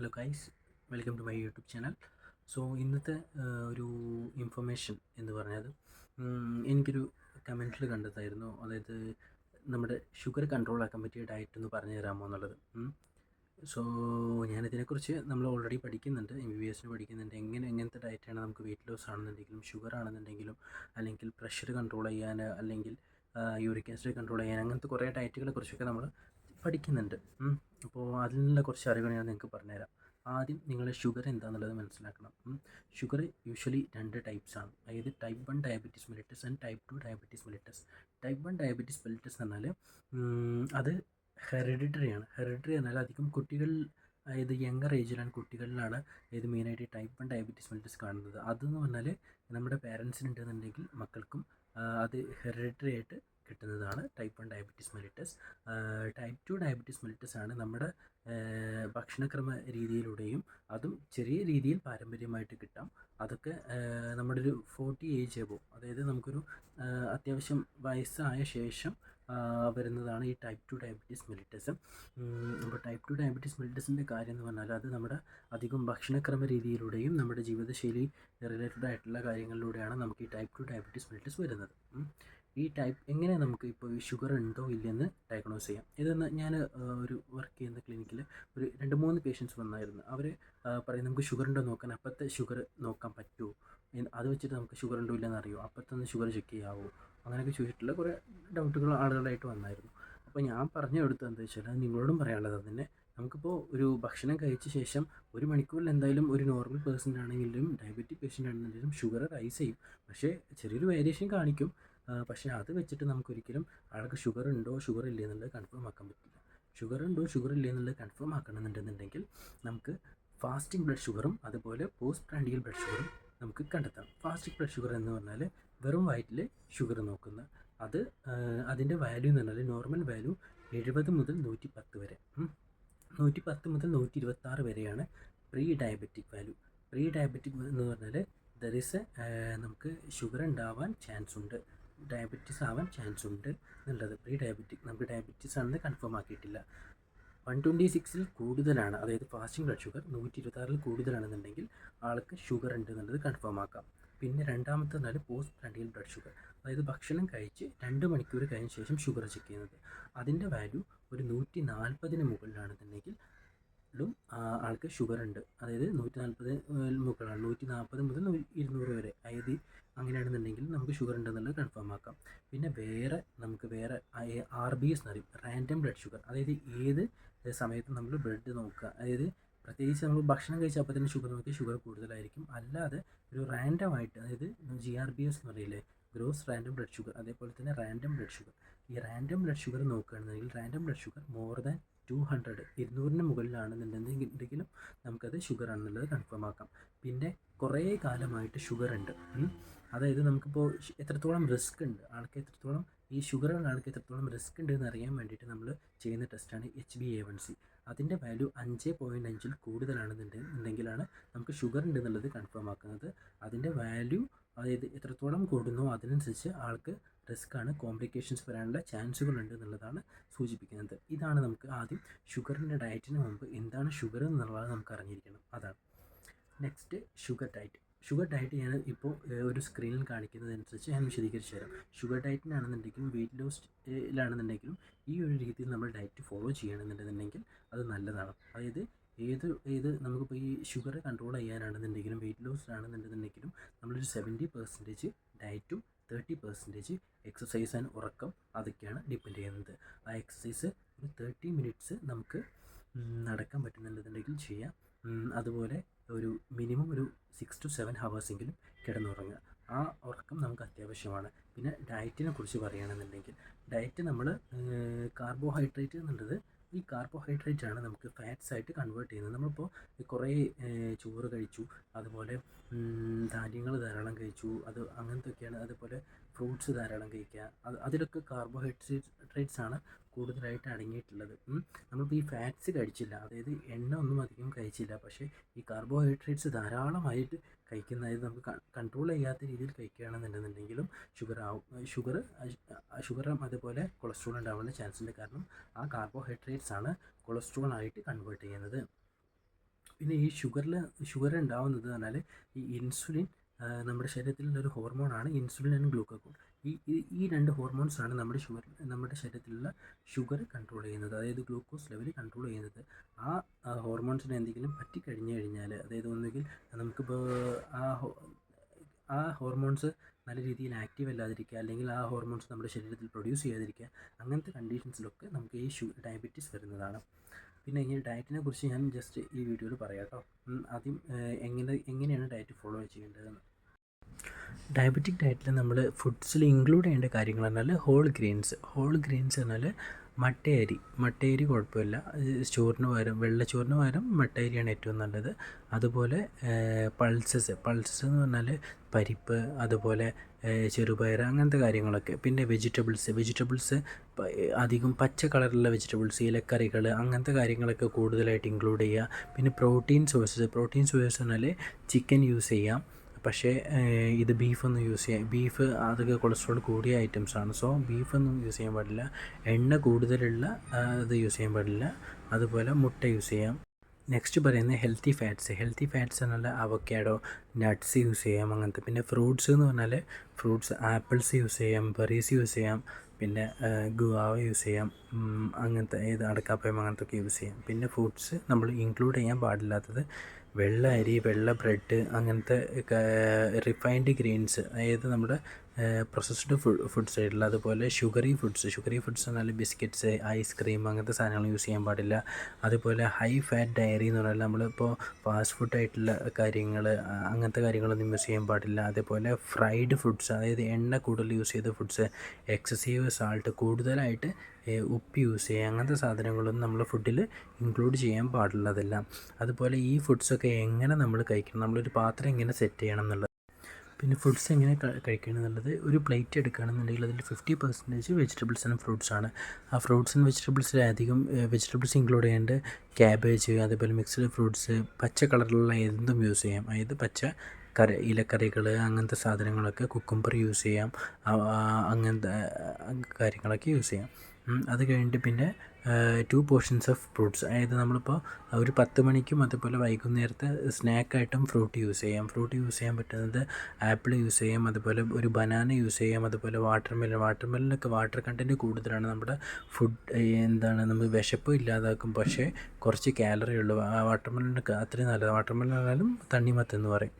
Hello guys, welcome to my YouTube channel. So ഇന്നത്തെ ഒരു information എന്ന് പറഞ്ഞത് എനിക്കൊരു കമൻറ്റിൽ കണ്ടതായിരുന്നു. അതായത് നമ്മുടെ ഷുഗർ കൺട്രോൾ ആക്കാൻ പറ്റിയ ഡയറ്റ് എന്ന് പറഞ്ഞു തരാമോ എന്നുള്ളത്. സോ ഞാനിതിനെക്കുറിച്ച് നമ്മൾ ഓൾറെഡി പഠിക്കുന്നുണ്ട്, MBBS പഠിക്കുന്നുണ്ട്. എങ്ങനത്തെ ഡയറ്റാണ് നമുക്ക് വെയിറ്റ് ലോസ് ആണെന്നുണ്ടെങ്കിലും ഷുഗർ ആണെന്നുണ്ടെങ്കിലും അല്ലെങ്കിൽ പ്രഷർ കൺട്രോൾ ചെയ്യാൻ അല്ലെങ്കിൽ യൂറിക് ആസിഡ് കൺട്രോൾ ചെയ്യാൻ അങ്ങനത്തെ കുറേ ഡയറ്റുകളെ കുറിച്ചൊക്കെ നമ്മൾ പഠിക്കുന്നുണ്ട്. അപ്പോൾ അതിൽ നിന്നുള്ള കുറച്ച് അറിവുകൾ ഞാൻ നിങ്ങൾക്ക് പറഞ്ഞുതരാം. ആദ്യം നിങ്ങൾ ഷുഗർ എന്താണെന്നുള്ളത് മനസ്സിലാക്കണം. ഷുഗർ യൂഷ്വലി 2 ടൈപ്സ് ആണ്. അതായത് type 1 diabetes mellitus and type 2 diabetes mellitus. Type 1 diabetes mellitus എന്ന് പറഞ്ഞാൽ അത് ഹെറിഡിറ്ററി ആണ്. ഹെറിഡിറ്ററി എന്നാൽ അധികം കുട്ടികൾ, അതായത് യങ്ങർ ഏജിലാണ്, കുട്ടികളിലാണ് ഇത് മെയിനായിട്ട് ടൈപ്പ് 1 ഡയബറ്റീസ് മെലിറ്റസ് കാണുന്നത്. അതെന്ന് പറഞ്ഞാൽ നമ്മുടെ പേരൻസിനുണ്ടെന്നുണ്ടെങ്കിൽ മക്കൾക്കും അത് ഹെറിഡിറ്ററി ആയിട്ട് കിട്ടുന്നതാണ് type 1 diabetes mellitus. Type 2 diabetes mellitus ആണ് നമ്മുടെ ഭക്ഷണക്രമ രീതിയിലൂടെയും അതും ചെറിയ രീതിയിൽ പാരമ്പര്യമായിട്ട് കിട്ടാം. അതൊക്കെ നമ്മുടെ ഒരു 40 ഏജ് എബോ, അതായത് നമുക്കൊരു അത്യാവശ്യം വയസ്സായ ശേഷം വരുന്നതാണ് ഈ ടൈപ്പ് 2 ഡയബറ്റീസ് മെലിറ്റസ്. അപ്പോൾ ടൈപ്പ് 2 ഡയബറ്റീസ് മെലിറ്റസിൻ്റെ കാര്യം എന്ന് പറഞ്ഞാൽ അത് നമ്മുടെ അധികം ഭക്ഷണക്രമ രീതിയിലൂടെയും നമ്മുടെ ജീവിതശൈലി റിലേറ്റഡ് ആയിട്ടുള്ള കാര്യങ്ങളിലൂടെയാണ് നമുക്ക് ഈ ടൈപ്പ് 2 ഡയബറ്റീസ് മെലിറ്റസ് വരുന്നത്. ഈ ടൈപ്പ് എങ്ങനെ നമുക്ക് ഇപ്പോൾ ഈ ഷുഗർ ഉണ്ടോ ഇല്ലെന്ന് ഡയഗ്നോസ് ചെയ്യാം. ഇതെന്ന് ഞാൻ ഒരു വർക്ക് ചെയ്യുന്ന ക്ലിനിക്കിൽ ഒരു 2-3 പേഷ്യൻസ് വന്നായിരുന്നു. അവർ പറയും നമുക്ക് ഷുഗർ ഉണ്ടോ നോക്കാൻ, അപ്പോഴത്തെ ഷുഗർ നോക്കാൻ പറ്റുമോ, അത് വെച്ചിട്ട് നമുക്ക് ഷുഗർ ഉണ്ടോ ഇല്ലെന്ന് അറിയുമോ, അപ്പോഴത്തെ ഷുഗർ ചെക്ക് ചെയ്യാവോ, അങ്ങനെയൊക്കെ ചോദിച്ചിട്ടുള്ള കുറേ ഡൗട്ടുകൾ ആളുകളായിട്ട് വന്നായിരുന്നു. അപ്പോൾ ഞാൻ പറഞ്ഞു കൊടുത്തത് എന്താ വെച്ചാൽ അത് നിങ്ങളോടും പറയാനുള്ളത് തന്നെ. നമുക്കിപ്പോൾ ഒരു ഭക്ഷണം കഴിച്ച ശേഷം 1 മണിക്കൂറിൽ എന്തായാലും ഒരു നോർമൽ പേഴ്സൺ ആണെങ്കിലും ഡയബറ്റിക് പേഷ്യൻ്റ് ആണെന്നുണ്ടെങ്കിലും ഷുഗർ റൈസ് ചെയ്യും. പക്ഷേ ചെറിയൊരു വേരിയേഷൻ കാണിക്കും. പക്ഷേ അത് വെച്ചിട്ട് നമുക്കൊരിക്കലും ആൾക്ക് ഷുഗർ ഉണ്ടോ ഷുഗർ ഇല്ലേ എന്നുള്ളത് കൺഫേം ആക്കാൻ പറ്റില്ല. ഷുഗർ ഉണ്ടോ ഷുഗർ ഇല്ലേ എന്നുള്ളത് കൺഫേം ആക്കണമെന്നുണ്ടെന്നുണ്ടെങ്കിൽ നമുക്ക് ഫാസ്റ്റിംഗ് ബ്ലഡ് ഷുഗറും അതുപോലെ പോസ്റ്റ് പ്രാൻഡിയൽ ബ്ലഡ് ഷുഗറും നമുക്ക് കണ്ടെത്താം. ഫാസ്റ്റിംഗ് ബ്ലഡ് ഷുഗർ എന്ന് പറഞ്ഞാൽ വെറും വയറ്റിൽ ഷുഗർ നോക്കുന്ന അത് അതിൻ്റെ വാല്യൂ എന്ന് പറഞ്ഞാൽ നോർമൽ വാല്യൂ 70 മുതൽ 110 വരെ, 110 മുതൽ 126 വരെയാണ് pre diabetic value. Pre diabetic എന്ന് പറഞ്ഞാൽ ദർ ഈസ് നമുക്ക് ഷുഗർ ഉണ്ടാവാൻ ചാൻസ് ഉണ്ട്, ഡയബറ്റീസ് ആവാൻ ചാൻസ് ഉണ്ട് എന്നുള്ളത്. പ്രീ ഡയബറ്റിക് നമുക്ക് ഡയബറ്റീസ് ആണെന്ന് കൺഫേം ആക്കിയിട്ടില്ല. 126 കൂടുതലാണ്, അതായത് ഫാസ്റ്റിംഗ് ബ്ലഡ് ഷുഗർ 126 കൂടുതലാണെന്നുണ്ടെങ്കിൽ ആൾക്ക് ഷുഗർ ഉണ്ട് എന്നുള്ളത് കൺഫേം ആക്കാം. പിന്നെ രണ്ടാമത്തെ പറഞ്ഞാൽ പോസ്റ്റ് പ്രാൻഡിയൽ ബ്ലഡ് ഷുഗർ, അതായത് ഭക്ഷണം കഴിച്ച് 2 മണിക്കൂർ കഴിഞ്ഞ ശേഷം ഷുഗർ ചെക്ക് ചെയ്യുന്നത്. അതിൻ്റെ വാല്യൂ ഒരു 140 മുകളിലാണെന്നുണ്ടെങ്കിൽ ആൾക്ക് ഷുഗർ ഉണ്ട്, അതായത് 140 മുകളിലാണ്, 140 മുതൽ 200 വരെ, അതായത് അങ്ങനെയാണെന്നുണ്ടെങ്കിൽ നമുക്ക് ഷുഗർ ഉണ്ടെന്നുള്ളത് കൺഫേം ആക്കാം. പിന്നെ നമുക്ക് വേറെ RBS എന്ന് പറയും, റാൻഡം ബ്ലഡ് ഷുഗർ. അതായത് ഏത് സമയത്തും നമ്മൾ ബ്ലഡ് നോക്കുക, അതായത് പ്രത്യേകിച്ച് നമ്മൾ ഭക്ഷണം കഴിച്ചാൽ അപ്പോൾ തന്നെ ഷുഗർ നോക്കി ഷുഗർ കൂടുതലായിരിക്കും. അല്ലാതെ ഒരു റാൻഡമായിട്ട്, അതായത് GRBS എന്ന് പറയില്ലേ, ഗ്രോസ് റാൻഡം ബ്ലഡ് ഷുഗർ, അതേപോലെ തന്നെ റാൻഡം ബ്ലഡ് ഷുഗർ. ഈ റാൻഡം ബ്ലഡ് ഷുഗർ നോക്കുകയാണെന്നുണ്ടെങ്കിൽ random blood sugar more than 200, 200-ന് മുകളിലാണെന്നുണ്ടെങ്കിലും നമുക്കത് ഷുഗർ ആണെന്നുള്ളത് കൺഫേം ആക്കാം. പിന്നെ കുറേ കാലമായിട്ട് ഷുഗർ ഉണ്ട്, അതായത് നമുക്കിപ്പോൾ എത്രത്തോളം റിസ്ക് ഉണ്ട് ആൾക്ക്, എത്രത്തോളം ഈ ഷുഗറുള്ള ആൾക്ക് എത്രത്തോളം റിസ്ക് ഉണ്ട് എന്ന് അറിയാൻ വേണ്ടിയിട്ട് നമ്മൾ ചെയ്യുന്ന ടെസ്റ്റാണ് HbA1c. അതിൻ്റെ വാല്യൂ 5.5-ൽ കൂടുതലാണെന്നുണ്ടെങ്കിലാണ് നമുക്ക് ഷുഗർ ഉണ്ട് എന്നുള്ളത് കൺഫേം ആക്കുന്നത്. അതിൻ്റെ വാല്യൂ, അതായത് എത്രത്തോളം കൂടുന്നോ അതിനനുസരിച്ച് ആൾക്ക് റിസ്ക് ആണ്, കോംപ്ലിക്കേഷൻസ് വരാനുള്ള ചാൻസുകളുണ്ട് എന്നുള്ളതാണ് സൂചിപ്പിക്കുന്നത്. ഇതാണ് നമുക്ക് ആദ്യം ഷുഗറിൻ്റെ ഡയറ്റിന് മുമ്പ് എന്താണ് ഷുഗർ എന്നുള്ളത് നമുക്ക് അറിഞ്ഞിരിക്കണം. അതാണ് next sugar diet. Sugar diet ഞാൻ ഇപ്പോൾ ഒരു സ്ക്രീനിൽ കാണിക്കുന്നതനുസരിച്ച് ഞാൻ വിശദീകരിച്ച് തരാം. ഷുഗർ ഡയറ്റിനാണെന്നുണ്ടെങ്കിലും വെയിറ്റ് ലോസിലാണെന്നുണ്ടെങ്കിലും ഈ ഒരു രീതിയിൽ നമ്മൾ ഡയറ്റ് ഫോളോ ചെയ്യണമെന്നുണ്ടെന്നുണ്ടെങ്കിൽ അത് നല്ലതാണ്. അതായത് ഏത് നമുക്കിപ്പോൾ ഈ ഷുഗർ കൺട്രോൾ ചെയ്യാനാണെന്നുണ്ടെങ്കിലും വെയിറ്റ് ലോസ് ആണെന്നുണ്ടെന്നുണ്ടെങ്കിലും നമ്മളൊരു 70% ഡയറ്റും 30% എക്സസൈസ് ആൻഡ് ഉറക്കം, അതൊക്കെയാണ് ഡിപ്പെൻഡ് ചെയ്യുന്നത്. ആ എക്സസൈസ് ഒരു 30 മിനിറ്റ്സ് നമുക്ക് നടക്കാൻ പറ്റുന്നുണ്ടെന്നുണ്ടെങ്കിൽ ചെയ്യാം. അതുപോലെ ഒരു മിനിമം ഒരു 6 to 7 ഹവേഴ്സെങ്കിലും കിടന്നുറങ്ങുക. ആ ഉറക്കം നമുക്ക് അത്യാവശ്യമാണ്. പിന്നെ ഡയറ്റിനെ കുറിച്ച് പറയുകയാണെന്നുണ്ടെങ്കിൽ ഡയറ്റ് നമ്മൾ കാർബോഹൈഡ്രേറ്റ് എന്നുള്ളത്, ഈ കാർബോഹൈഡ്രേറ്റ് ആണ് നമുക്ക് ഫാറ്റ്സ് ആയിട്ട് കൺവേർട്ട് ചെയ്യുന്നത്. നമ്മളിപ്പോൾ കുറേ ചോറ് കഴിച്ചു, അതുപോലെ ധാന്യങ്ങൾ ധാരാളം കഴിച്ചു, അങ്ങനത്തെയൊക്കെയാണ്. അതുപോലെ ഫ്രൂട്ട്സ് ധാരാളം കഴിക്കുക, അതിലൊക്കെ കാർബോഹൈഡ്രേറ്റ്സ് ആണ് കൂടുതലായിട്ട് അടങ്ങിയിട്ടുള്ളത്. നമ്മളിപ്പോൾ ഈ ഫാറ്റ്സ് കഴിച്ചില്ല, അതായത് എണ്ണ ഒന്നും അധികം കഴിച്ചില്ല, പക്ഷേ ഈ കാർബോഹൈഡ്രേറ്റ്സ് ധാരാളമായിട്ട് കഴിക്കുന്നത് നമുക്ക് കൺട്രോൾ ചെയ്യാത്ത രീതിയിൽ കഴിക്കുകയാണെന്നുണ്ടെങ്കിലും ഷുഗറും അതുപോലെ കൊളസ്ട്രോൾ ഉണ്ടാവാനുള്ള ചാൻസ് ഉണ്ട്. കാരണം ആ കാർബോഹൈഡ്രേറ്റ്സ് ആണ് കൊളസ്ട്രോൾ ആയിട്ട് കൺവേർട്ട് ചെയ്യുന്നത്. പിന്നെ ഈ ഷുഗർ ഉണ്ടാവുന്നത് പറഞ്ഞാൽ ഈ ഇൻസുലിൻ നമ്മുടെ ശരീരത്തിലുള്ള ഒരു ഹോർമോണാണ് ഇൻസുലിൻ ആൻഡ് ഗ്ലൂക്കോൺ. ഈ രണ്ട് ഹോർമോൺസാണ് നമ്മുടെ ശരീരത്തിലുള്ള ഷുഗർ കൺട്രോൾ ചെയ്യുന്നത്, അതായത് ഗ്ലൂക്കോസ് ലെവൽ കൺട്രോൾ ചെയ്യുന്നത്. ആ ഹോർമോൺസിന് എന്തെങ്കിലും പറ്റിക്കഴിഞ്ഞ് കഴിഞ്ഞാൽ, അതായത് ഒന്നുകിൽ നമുക്കിപ്പോൾ ആ ഹോർമോൺസ് നല്ല രീതിയിൽ ആക്റ്റീവ് അല്ലാതിരിക്കുക, അല്ലെങ്കിൽ ആ ഹോർമോൺസ് നമ്മുടെ ശരീരത്തിൽ പ്രൊഡ്യൂസ് ചെയ്യാതിരിക്കുക, അങ്ങനത്തെ കണ്ടീഷൻസിലൊക്കെ നമുക്ക് ഈ ഡയബറ്റീസ് വരുന്നതാണ്. പിന്നെ ഈ ഡയറ്റിനെ കുറിച്ച് ഞാൻ ജസ്റ്റ് ഈ വീഡിയോയിൽ പറയാം കേട്ടോ. ആദ്യം എങ്ങനെയാണ് ഡയറ്റ് ഫോളോ ചെയ്യേണ്ടതെന്ന്. ഡയബറ്റിക് ഡയറ്റിൽ നമ്മൾ ഫുഡ്സിൽ ഇൻക്ലൂഡ് ചെയ്യേണ്ട കാര്യങ്ങൾ പറഞ്ഞാൽ ഹോൾ ഗ്രെയിൻസ് പറഞ്ഞാൽ മട്ടയരി കുഴപ്പമില്ല, വെള്ളച്ചോറിന് പകരം മട്ടയരിയാണ് ഏറ്റവും നല്ലത്. അതുപോലെ പൾസസ് എന്ന് പറഞ്ഞാൽ പരിപ്പ്, അതുപോലെ ചെറുപയർ, അങ്ങനത്തെ കാര്യങ്ങളൊക്കെ. പിന്നെ വെജിറ്റബിൾസ് അധികം പച്ച കളറിലുള്ള വെജിറ്റബിൾസ്, ഇലക്കറികൾ, അങ്ങനത്തെ കാര്യങ്ങളൊക്കെ കൂടുതലായിട്ട് ഇൻക്ലൂഡ് ചെയ്യുക. പിന്നെ പ്രോട്ടീൻ സോഴ്സസ് പറഞ്ഞാൽ ചിക്കൻ യൂസ് ചെയ്യാം, പക്ഷേ ഇത് ബീഫ് അതൊക്കെ കൊളസ്ട്രോൾ കൂടിയ ഐറ്റംസാണ്. സോ ബീഫൊന്നും യൂസ് ചെയ്യാൻ പാടില്ല. എണ്ണ കൂടുതലുള്ള ഇത് യൂസ് ചെയ്യാൻ പാടില്ല. അതുപോലെ മുട്ട യൂസ് ചെയ്യാം. നെക്സ്റ്റ് പറയുന്നത് ഹെൽത്തി ഫാറ്റ്സ് എന്നുള്ള അവക്കാഡോ, നട്ട്സ് യൂസ് ചെയ്യാം, അങ്ങനത്തെ. പിന്നെ ഫ്രൂട്ട്സ് എന്ന് പറഞ്ഞാൽ ആപ്പിൾസ് യൂസ് ചെയ്യാം, ബെറീസ് യൂസ് ചെയ്യാം, പിന്നെ ഗുവാവ യൂസ് ചെയ്യാം, അങ്ങനത്തെ അടക്കാപ്പഴം അങ്ങനത്തെ ഒക്കെ യൂസ് ചെയ്യാം. പിന്നെ ഫുഡ്സ് നമ്മൾ ഇൻക്ലൂഡ് ചെയ്യാൻ പാടില്ലാത്തത് വെള്ള അരി, വെള്ള ബ്രെഡ്, അങ്ങനത്തെ റിഫൈൻഡ് ഗ്രെയിൻസ്, അതായത് നമ്മുടെ പ്രോസസ്ഡ് ഫുഡ്സ് ആയിട്ടുള്ള. അതുപോലെ ഷുഗറി ഫുഡ്സ് എന്നാൽ ബിസ്ക്കറ്റ്സ്, ഐസ്ക്രീം, അങ്ങനത്തെ സാധനങ്ങൾ യൂസ് ചെയ്യാൻ പാടില്ല. അതുപോലെ ഹൈ ഫാറ്റ് ഡയറി എന്ന് പറഞ്ഞാൽ നമ്മളിപ്പോൾ ഫാസ്റ്റ് ഫുഡ് ആയിട്ടുള്ള കാര്യങ്ങൾ, അങ്ങനത്തെ കാര്യങ്ങളൊന്നും യൂസ് ചെയ്യാൻ പാടില്ല. അതേപോലെ ഫ്രൈഡ് ഫുഡ്സ്, അതായത് എണ്ണ കൂടുതൽ യൂസ് ചെയ്ത ഫുഡ്സ്, എക്സസീവ് സാൾട്ട്, കൂടുതലായിട്ട് ഉപ്പ് യൂസ് ചെയ്യുക, അങ്ങനത്തെ സാധനങ്ങളൊന്നും നമ്മൾ ഫുഡിൽ ഇൻക്ലൂഡ് ചെയ്യാൻ പാടുള്ളതെല്ലാം. അതുപോലെ ഈ ഫുഡ്സൊക്കെ എങ്ങനെ നമ്മൾ കഴിക്കണം, നമ്മളൊരു പാത്രം എങ്ങനെ സെറ്റ് ചെയ്യണം എന്നുള്ളത്. പിന്നെ ഫുഡ്സ് എങ്ങനെ കഴിക്കണം എന്നുള്ളത്, ഒരു പ്ലേറ്റ് എടുക്കുകയാണെന്നുണ്ടെങ്കിൽ അതിൽ 50% വെജിറ്റബിൾസ് ആൻഡ് ഫ്രൂട്ട്സാണ്. ആ ഫ്രൂട്ട്സ് ആൻഡ് വെജിറ്റബിൾസിൽ അധികം വെജിറ്റബിൾസ് ഇൻക്ലൂഡ് ചെയ്യേണ്ട ക്യാബേജ്, അതേപോലെ മിക്സ്ഡ് ഫ്രൂട്ട്സ്, പച്ച കളറിലുള്ള എന്തും യൂസ് ചെയ്യാം, അതായത് ഇലക്കറികൾ, അങ്ങനത്തെ സാധനങ്ങളൊക്കെ, കുക്കുംബർ യൂസ് ചെയ്യാം, അങ്ങനത്തെ കാര്യങ്ങളൊക്കെ യൂസ് ചെയ്യാം. അത് കഴിഞ്ഞിട്ട് പിന്നെ 2 പോർഷൻസ് ഓഫ് ഫ്രൂട്ട്സ്, അതായത് നമ്മളിപ്പോൾ ഒരു 10 മണിക്കും അതുപോലെ വൈകുന്നേരത്തെ സ്നാക്കായിട്ടും ഫ്രൂട്ട് യൂസ് ചെയ്യാൻ പറ്റുന്നത് ആപ്പിൾ യൂസ് ചെയ്യാം, അതുപോലെ ഒരു ബനാന യൂസ് ചെയ്യാം, അതുപോലെ വാട്ടർമെലനൊക്കെ വാട്ടർ കണ്ടൻറ്റ് കൂടുതലാണ്. നമ്മുടെ നമുക്ക് വിശപ്പ് ഇല്ലാതാക്കും, പക്ഷേ കുറച്ച് കാലറി ഉള്ളൂ. വാട്ടർമെലനൊക്കെ അത്രയും നല്ലതാണ്. വാട്ടർമെലൻ ആയാലും തണ്ണിമത്തൻ എന്ന് പറയും.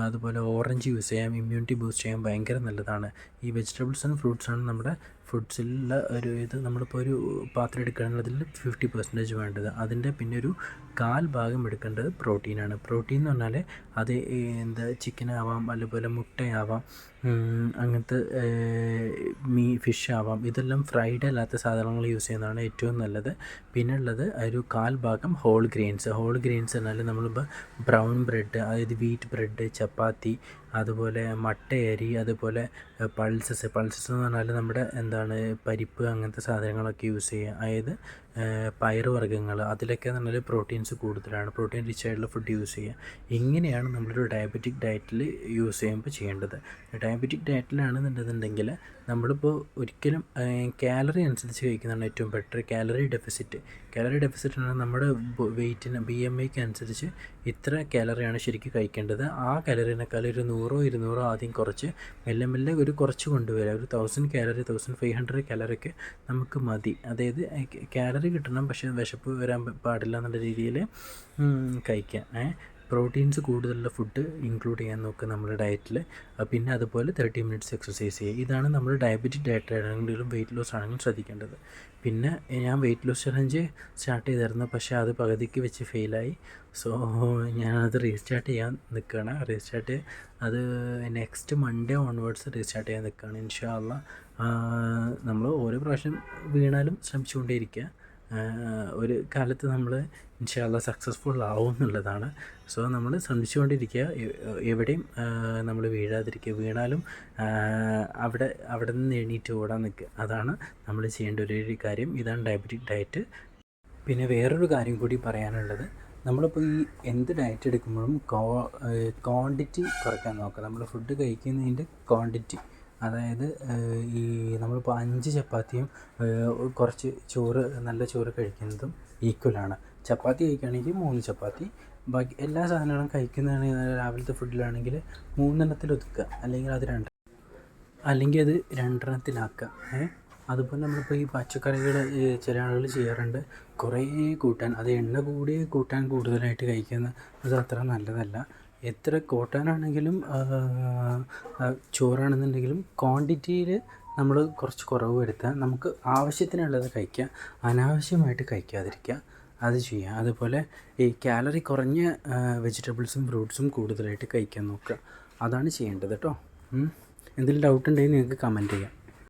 അതുപോലെ ഓറഞ്ച് യൂസ് ചെയ്യാം, ഇമ്മ്യൂണിറ്റി ബൂസ്റ്റ് ചെയ്യാൻ ഭയങ്കര നല്ലതാണ്. ഈ വെജിറ്റബിൾസ് ആൻഡ് ഫ്രൂട്ട്സാണ് നമ്മുടെ ഫുഡ്സിലുള്ള നമ്മളിപ്പോൾ ഒരു പാത്രം എടുക്കുകയാണെങ്കിൽ അതിൽ 50% വേണ്ടത്. അതിൻ്റെ പിന്നെ ഒരു 1/4 ഭാഗം എടുക്കേണ്ടത് പ്രോട്ടീനാണ്. പ്രോട്ടീൻ എന്ന് പറഞ്ഞാൽ അത് ചിക്കനാവാം, അതുപോലെ മുട്ടയാവാം, അങ്ങനത്തെ ഫിഷ് ആവാം. ഇതെല്ലാം ഫ്രൈഡ് അല്ലാത്ത സാധനങ്ങൾ യൂസ് ചെയ്യുന്നതാണ് ഏറ്റവും നല്ലത്. പിന്നെ ഉള്ളത് ഒരു 1/4 ഭാഗം ഹോൾ ഗ്രെയിൻസ് പറഞ്ഞാൽ നമ്മളിപ്പോൾ ബ്രൗൺ ബ്രെഡ്, അതായത് വീറ്റ് ബ്രെഡ്, ചപ്പാത്തി, അതുപോലെ മട്ടയരി, അതുപോലെ പൾസസ് എന്ന് പറഞ്ഞാൽ നമ്മുടെ പരിപ്പ്, അങ്ങനത്തെ സാധനങ്ങളൊക്കെ യൂസ് ചെയ്യുക, അതായത് പയറുവർഗ്ഗങ്ങൾ, അതിലൊക്കെ എന്ന് പറഞ്ഞാൽ പ്രോട്ടീൻസ് കൂടുതലാണ്. പ്രോട്ടീൻ റിച്ച് ആയിട്ടുള്ള ഫുഡ് യൂസ് ചെയ്യുക. ഇങ്ങനെയാണ് നമ്മളൊരു ഡയബറ്റിക് ഡയറ്റിൽ യൂസ് ചെയ്യുമ്പോൾ ചെയ്യേണ്ടത്. ഡയബറ്റിക് ഡയറ്റിലാണെന്നുണ്ടെന്നുണ്ടെങ്കിൽ നമ്മളിപ്പോൾ ഒരിക്കലും കാലറി അനുസരിച്ച് കഴിക്കുന്നതാണ് ഏറ്റവും ബെറ്റർ. കാലറി ഡെഫിസിറ്റ് ആണ് നമ്മുടെ വെയ്റ്റിന് BMIക്ക് അനുസരിച്ച് ഇത്ര കാലറിയാണ് ശരിക്കും കഴിക്കേണ്ടത്. ആ കാലറിനേക്കാൾ ഒരു 100-200 ആദ്യം കുറച്ച് മെല്ലെ കുറച്ച് കൊണ്ടുവരിക. ഒരു 1000 കാലറി, 1500 കാലറിക്ക് നമുക്ക് മതി. അതായത് കാലറി കിട്ടണം, പക്ഷേ വിശപ്പ് വരാൻ പാടില്ല എന്നുള്ള രീതിയിൽ കഴിക്കുക. പ്രോട്ടീൻസ് കൂടുതലുള്ള ഫുഡ് ഇൻക്ലൂഡ് ചെയ്യാൻ നോക്കുക നമ്മുടെ ഡയറ്റിൽ. പിന്നെ അതുപോലെ 30 മിനിറ്റ്സ് എക്സസൈസ് ചെയ്യുക. ഇതാണ് നമ്മൾ ഡയബറ്റിക് ഡയറ്റ് ആണെങ്കിലും വെയിറ്റ് ലോസ് ആണെങ്കിലും ശ്രദ്ധിക്കേണ്ടത്. പിന്നെ ഞാൻ വെയിറ്റ് ലോസ് ചലഞ്ച് സ്റ്റാർട്ട് ചെയ്തിരുന്നു, പക്ഷേ അത് പകുതിക്ക് വെച്ച് ഫെയിലായി. സോ ഞാനത് റീസ്റ്റാർട്ട് ചെയ്യാൻ നിൽക്കുകയാണ്. അത് നെക്സ്റ്റ് മൺഡേ ഓൺവേർഡ്സ് റീസ്റ്റാർട്ട് ചെയ്യാൻ നിൽക്കുകയാണ് ഇൻഷാ അള്ളാ. നമ്മൾ ഓരോ പ്രാവശ്യം വീണാലും ശ്രമിച്ചുകൊണ്ടേയിരിക്കുക. ഒരു കാലത്ത് നമ്മൾ ഇൻഷാ അള്ളാ സക്സസ്ഫുൾ ആവും എന്നുള്ളതാണ്. സോ നമ്മൾ ശ്രമിച്ചുകൊണ്ടിരിക്കുക, എവിടെയും നമ്മൾ വീഴാതിരിക്കുക. വീണാലും അവിടെ നിന്ന് എണീറ്റ് ഓടാൻ നിൽക്കുക. അതാണ് നമ്മൾ ചെയ്യേണ്ട ഒരു കാര്യം. ഇതാണ് ഡയബറ്റിക് ഡയറ്റ്. പിന്നെ വേറൊരു കാര്യം കൂടി പറയാനുള്ളത്, നമ്മളിപ്പോൾ ഈ എന്ത് ഡയറ്റ് എടുക്കുമ്പോഴും ക്വാണ്ടിറ്റി കുറയ്ക്കാൻ നോക്കുക. നമ്മൾ ഫുഡ് കഴിക്കുന്നതിൻ്റെ ക്വാണ്ടിറ്റി, അതായത് നമ്മളിപ്പോൾ 5 ചപ്പാത്തിയും കുറച്ച് നല്ല ചോറ് കഴിക്കുന്നതും ഈക്വലാണ്. ചപ്പാത്തി കഴിക്കുകയാണെങ്കിൽ 3 ചപ്പാത്തി, ബാക്കി എല്ലാ സാധനങ്ങളും കഴിക്കുന്നതാണെങ്കിൽ രാവിലത്തെ ഫുഡിലാണെങ്കിൽ 3 ഒതുക്കുക, അല്ലെങ്കിൽ അത് രണ്ടെണ്ണത്തിലാക്കുക. അതുപോലെ നമ്മളിപ്പോൾ ഈ പച്ചക്കറികൾ ചില ആളുകൾ ചെയ്യാറുണ്ട്, കുറേ കൂട്ടാൻ, അത് എണ്ണ കൂടിയ കൂട്ടാൻ കൂടുതലായിട്ട് കഴിക്കുന്നത് അത് അത്ര നല്ലതല്ല. എത്ര കൂട്ടാനാണെങ്കിലും ചോറാണെന്നുണ്ടെങ്കിലും ക്വാണ്ടിറ്റിയിൽ നമ്മൾ കുറച്ച് കുറവ് വരുത്തുക. നമുക്ക് ആവശ്യത്തിനുള്ളത് കഴിക്കുക, അനാവശ്യമായിട്ട് കഴിക്കാതിരിക്കുക, അത് ചെയ്യുക. അതുപോലെ ഈ കാലറി കുറഞ്ഞ വെജിറ്റബിൾസും ഫ്രൂട്ട്സും കൂടുതലായിട്ട് കഴിക്കാൻ നോക്കുക. അതാണ് ചെയ്യേണ്ടത് കേട്ടോ. എന്തെങ്കിലും ഡൗട്ട് ഉണ്ടെങ്കിൽ നിങ്ങൾക്ക് കമൻറ്റ് ചെയ്യാം.